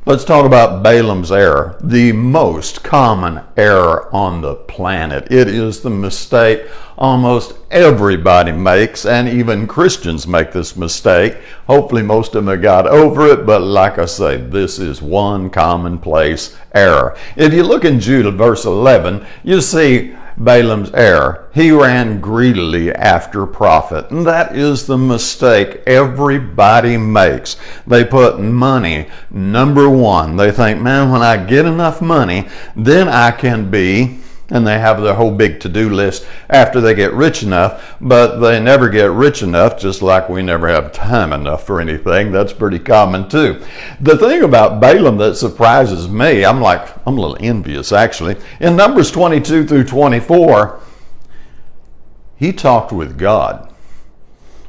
Let's talk about Balaam's error, the most common error on the planet. It is the mistake almost everybody makes, and even Christians make this mistake. Hopefully most of them have got over it, but like I say, this is one commonplace error. If you look in Jude verse 11, you see Balaam's error. He ran greedily after profit. And that is the mistake everybody makes. They put money number one. They think, man, when I get enough money, then I can be, and they have their whole big to-do list after they get rich enough, but they never get rich enough, just like we never have time enough for anything. That's pretty common too. The thing about Balaam that surprises me, I'm a little envious actually. In Numbers 22 through 24, he talked with God.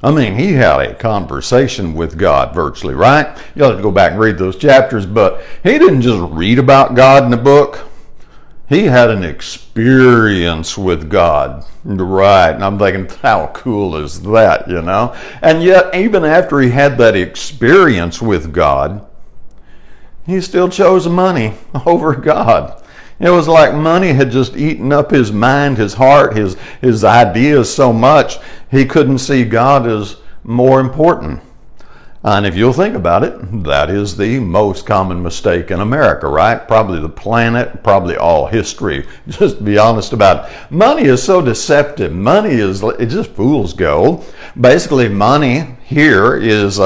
I mean, he had a conversation with God virtually, right? You'll have to go back and read those chapters, but he didn't just read about God in the book. He had an experience with God, right? And I'm thinking, how cool is that, you know? And yet, even after he had that experience with God, he still chose money over God. It was like money had just eaten up his mind, his heart, his ideas so much, he couldn't see God as more important. And if you'll think about it, that is the most common mistake in America, right? Probably the planet, probably all history. Just to be honest about it. Money is so deceptive. It just fool's gold. Basically, money here is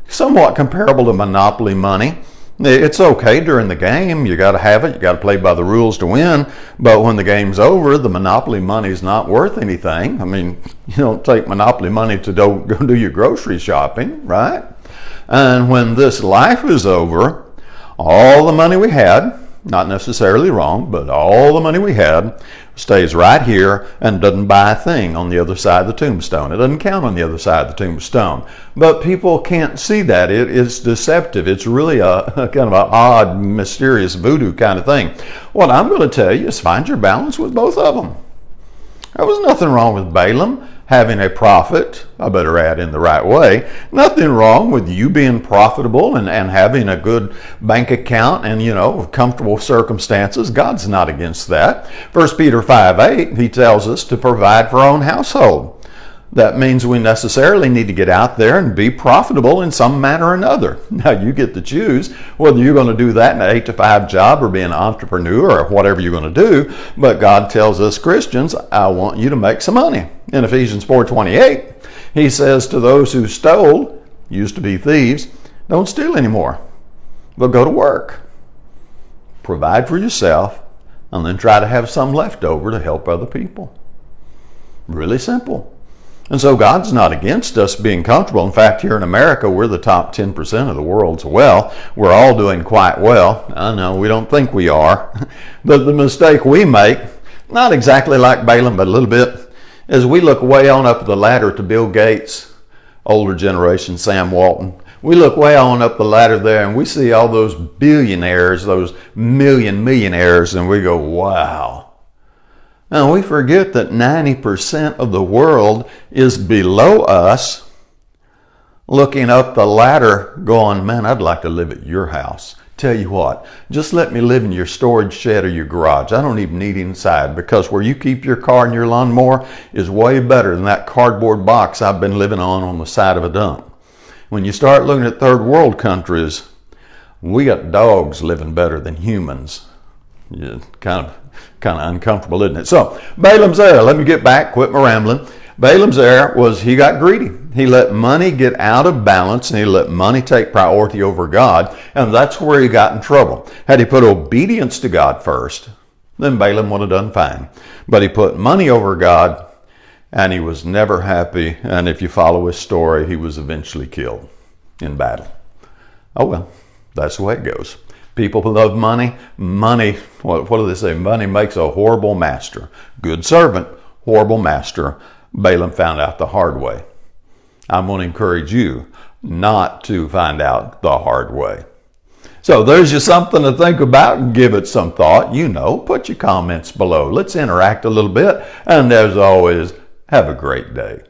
somewhat comparable to monopoly money. It's okay during the game. You got to have it. You got to play by the rules to win. But when the game's over, the monopoly money is not worth anything. I mean, you don't take monopoly money to go do your grocery shopping, right? And when this life is over, all the money we had, not necessarily wrong, but all the money we had stays right here and doesn't buy a thing on the other side of the tombstone. It doesn't count on the other side of the tombstone. But people can't see that. It's deceptive. It's really a kind of an odd, mysterious voodoo kind of thing. What I'm going to tell you is find your balance with both of them. There was nothing wrong with Balaam having a profit, I better add in the right way. Nothing wrong with you being profitable and having a good bank account and, comfortable circumstances. God's not against that. 1 Peter 5:8, he tells us to provide for our own household. That means we necessarily need to get out there and be profitable in some manner or another. Now, you get to choose whether you're going to do that in an 8-to-5 job or be an entrepreneur or whatever you're going to do. But God tells us Christians, I want you to make some money. In Ephesians 4:28, he says to those who stole, used to be thieves, don't steal anymore, but go to work. Provide for yourself and then try to have some left over to help other people. Really simple. And so God's not against us being comfortable. In fact, here in America, we're the top 10% of the world's wealth. We're all doing quite well. I know we don't think we are. But the mistake we make, not exactly like Balaam, but a little bit, is we look way on up the ladder to Bill Gates, older generation, Sam Walton. We look way on up the ladder there and we see all those billionaires, those millionaires, and we go, wow. Now, we forget that 90% of the world is below us, looking up the ladder, going, man, I'd like to live at your house. Tell you what, just let me live in your storage shed or your garage. I don't even need inside, because where you keep your car and your lawnmower is way better than that cardboard box I've been living on the side of a dump. When you start looking at third world countries, we got dogs living better than humans. Yeah, kind of uncomfortable, isn't it? So, Balaam's error, let me get back, quit my rambling. Balaam's error was he got greedy. He let money get out of balance and he let money take priority over God, and that's where he got in trouble. Had he put obedience to God first, then Balaam would have done fine. But he put money over God and he was never happy, and if you follow his story, he was eventually killed in battle. Oh well, that's the way it goes. People who love money, what do they say? Money makes a horrible master. Good servant, horrible master. Balaam found out the hard way. I'm going to encourage you not to find out the hard way. So there's just something to think about and give it some thought. Put your comments below. Let's interact a little bit. And as always, have a great day.